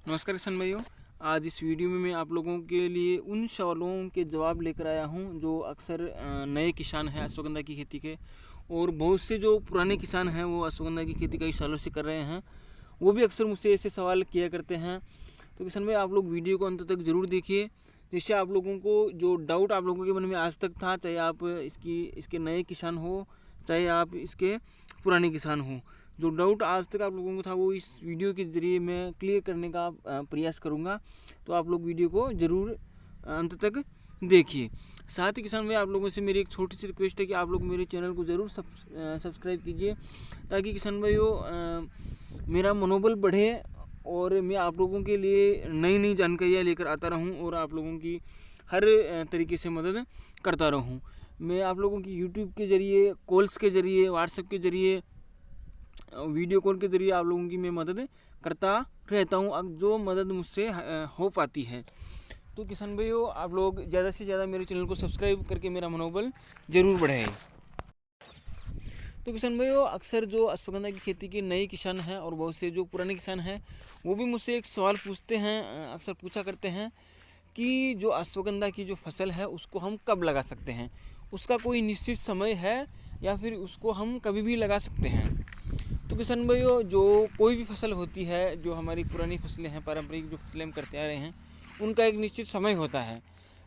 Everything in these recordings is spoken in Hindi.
नमस्कार किसान भाइयों। आज इस वीडियो में मैं आप लोगों के लिए उन सवालों के जवाब लेकर आया हूं जो अक्सर नए किसान हैं अश्वगंधा की खेती के, और बहुत से जो पुराने किसान हैं वो अश्वगंधा की खेती कई सालों से कर रहे हैं। वो भी अक्सर मुझसे ऐसे सवाल किया करते हैं। तो किसान भाई, आप लोग वीडियो को अंत तक ज़रूर देखिए, जिससे आप लोगों को जो डाउट आप लोगों के मन में आज तक था, चाहे आप इसके नए किसान हो, चाहे आप इसके पुराने किसान हो, जो डाउट आज तक आप लोगों को था वो इस वीडियो के ज़रिए मैं क्लियर करने का प्रयास करूँगा। तो आप लोग वीडियो को ज़रूर अंत तक देखिए। साथ ही किसान भाई, आप लोगों से मेरी एक छोटी सी रिक्वेस्ट है कि आप लोग मेरे चैनल को ज़रूर सब्सक्राइब कीजिए, ताकि किसान भाइयों मेरा मनोबल बढ़े और मैं आप लोगों के लिए नई नई जानकारियाँ लेकर आता रहूं और आप लोगों की हर तरीके से मदद करता रहूं। मैं आप लोगों की यूट्यूब के ज़रिए, कॉल्स के ज़रिए, व्हाट्सएप के ज़रिए, वीडियो कॉल के ज़रिए आप लोगों की मैं मदद करता रहता हूँ, जो मदद मुझसे हो पाती है। तो किसान भाइयों, आप लोग ज़्यादा से ज़्यादा मेरे चैनल को सब्सक्राइब करके मेरा मनोबल ज़रूर बढ़ाएं। तो किसान भाइयों, अक्सर जो अश्वगंधा की खेती के नए किसान हैं और बहुत से जो पुराने किसान हैं वो भी मुझसे एक सवाल पूछते हैं, अक्सर पूछा करते हैं कि जो अश्वगंधा की जो फसल है उसको हम कब लगा सकते हैं, उसका कोई निश्चित समय है या फिर उसको हम कभी भी लगा सकते हैं। तो किसान भाइयों, जो कोई भी फसल होती है, जो हमारी पुरानी फसलें हैं, पारंपरिक जो फसलें हम करते आ रहे हैं, उनका एक निश्चित समय होता है।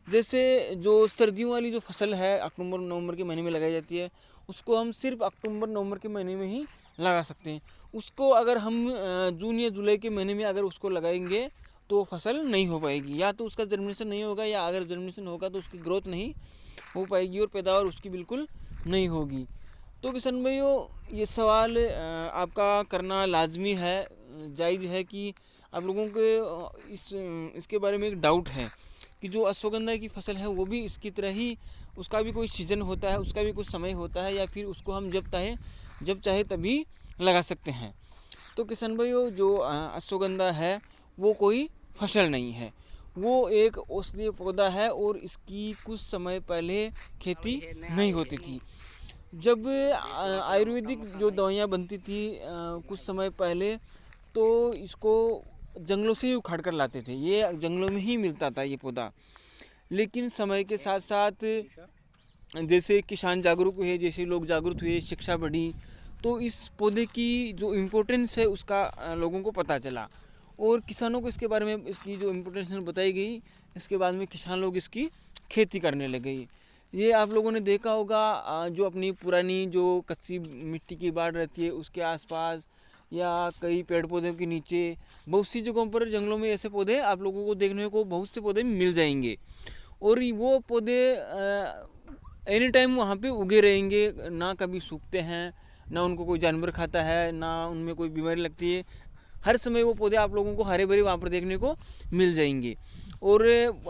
जैसे जो सर्दियों वाली जो फसल है अक्टूबर नवंबर के महीने में लगाई जाती है, उसको हम सिर्फ अक्टूबर नवंबर के महीने में ही लगा सकते हैं। उसको अगर हम जून या जुलाई के महीने में अगर उसको लगाएंगे तो फसल नहीं हो पाएगी, या तो उसका जर्मिनेशन नहीं होगा, या अगर जर्मिनेशन होगा तो उसकी ग्रोथ नहीं हो पाएगी और पैदावार उसकी बिल्कुल नहीं होगी। तो किसान भाइयों, ये सवाल आपका करना लाजमी है, जायज़ है कि आप लोगों के इसके बारे में एक डाउट है कि जो अश्वगंधा की फसल है वो भी इसकी तरह ही, उसका भी कोई सीज़न होता है, उसका भी कुछ समय होता है, या फिर उसको हम जब चाहे तभी लगा सकते हैं। तो किसान भाइयों, जो अश्वगंधा है वो कोई फसल नहीं है, वो एक औषधीय पौधा है और इसकी कुछ समय पहले खेती नहीं होती थी। जब आयुर्वेदिक जो दवाइयाँ बनती थी कुछ समय पहले, तो इसको जंगलों से ही उखाड़ कर लाते थे, ये जंगलों में ही मिलता था ये पौधा। लेकिन समय के साथ साथ जैसे किसान जागरूक हुए, जैसे लोग जागरूक हुए, शिक्षा बढ़ी, तो इस पौधे की जो इम्पोर्टेंस है उसका लोगों को पता चला, और किसानों को इसके बारे में इसकी जो इम्पोर्टेंस बताई गई। इसके बाद में किसान लोग इसकी खेती करने लगे। ये आप लोगों ने देखा होगा, जो अपनी पुरानी जो कच्ची मिट्टी की बाड़ रहती है उसके आसपास, या कई पेड़ पौधों के नीचे, बहुत सी जगहों पर जंगलों में ऐसे पौधे आप लोगों को देखने को बहुत से पौधे मिल जाएंगे, और वो पौधे एनी टाइम वहाँ पे उगे रहेंगे, ना कभी सूखते हैं, ना उनको कोई जानवर खाता है, ना उनमें कोई बीमारी लगती है। हर समय वो पौधे आप लोगों को हरे भरे वहाँ पर देखने को मिल जाएंगे, और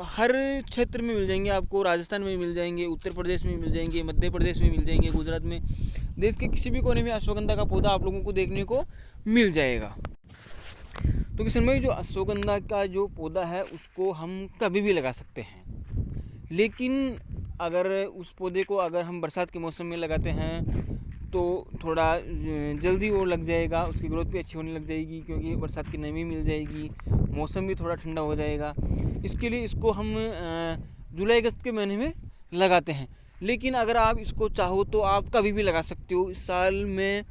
हर क्षेत्र में मिल जाएंगे आपको। राजस्थान में मिल जाएंगे, उत्तर प्रदेश में मिल जाएंगे, मध्य प्रदेश में मिल जाएंगे, गुजरात में, देश के किसी भी कोने में अश्वगंधा का पौधा आप लोगों को देखने को मिल जाएगा। तो किसान भाई, जो अश्वगंधा का जो पौधा है उसको हम कभी भी लगा सकते हैं, लेकिन अगर उस पौधे को अगर हम बरसात के मौसम में लगाते हैं तो थोड़ा जल्दी वो लग जाएगा, उसकी ग्रोथ भी अच्छी होने लग जाएगी, क्योंकि बरसात की नमी मिल जाएगी, मौसम भी थोड़ा ठंडा हो जाएगा। इसके लिए इसको हम जुलाई अगस्त के महीने में लगाते हैं। लेकिन अगर आप इसको चाहो तो आप कभी भी लगा सकते हो। इस साल में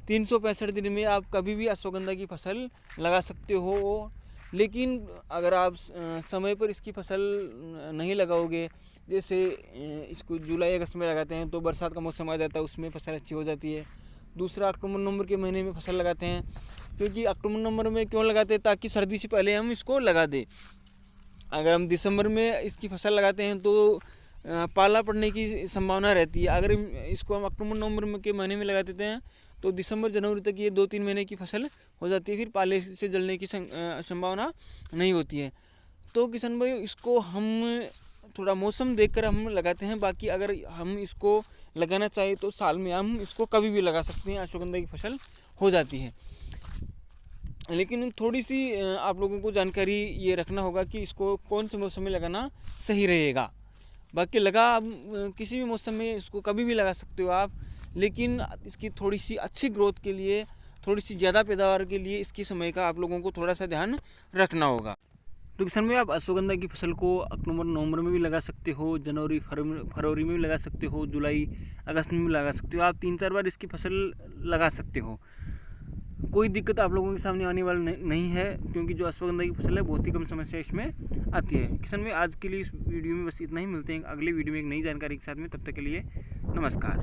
365 दिन में आप कभी भी अश्वगंधा की फसल लगा सकते हो। लेकिन अगर आप समय पर इसकी फसल नहीं लगाओगे, जैसे इसको जुलाई अगस्त में लगाते हैं तो बरसात का मौसम आ जाता है, उसमें फसल अच्छी हो जाती है। दूसरा, अक्टूबर नवंबर के महीने में फसल लगाते हैं, क्योंकि अक्टूबर नवंबर में क्यों लगाते हैं, ताकि सर्दी से पहले हम इसको लगा दें। अगर हम दिसंबर में इसकी फसल लगाते हैं तो पाला पड़ने की संभावना रहती है। अगर इसको हम अक्टूबर नवंबर के महीने में लगा देते हैं तो दिसंबर जनवरी तक ये 2-3 महीने की फसल हो जाती है, फिर पाले से जलने की संभावना नहीं होती है। तो किसान भाई, इसको हम थोड़ा मौसम देखकर हम लगाते हैं। बाकी अगर हम इसको लगाना चाहें तो साल में हम इसको कभी भी लगा सकते हैं, अश्वगंधा की फसल हो जाती है। लेकिन थोड़ी सी आप लोगों को जानकारी ये रखना होगा कि इसको कौन से मौसम में लगाना सही रहेगा। बाकी किसी भी मौसम में इसको कभी भी लगा सकते हो आप, लेकिन इसकी थोड़ी सी अच्छी ग्रोथ के लिए थोड़ी सी ज़्यादा पैदावार के लिए इसकी समय का आप लोगों को थोड़ा सा ध्यान रखना होगा। तो किसान भाई, आप अश्वगंधा की फसल को अक्टूबर नवंबर में भी लगा सकते हो, जनवरी फरवरी में भी लगा सकते हो, जुलाई अगस्त में भी लगा सकते हो। आप 3-4 बार इसकी फसल लगा सकते हो। कोई दिक्कत आप लोगों के सामने आने वाला नहीं है, क्योंकि जो अश्वगंधा की फसल है बहुत ही कम समस्या इसमें आती है। किसान भाई, आज के लिए इस वीडियो में बस इतना ही। मिलते हैं अगले वीडियो में एक नई जानकारी के साथ में। तब तक के लिए नमस्कार।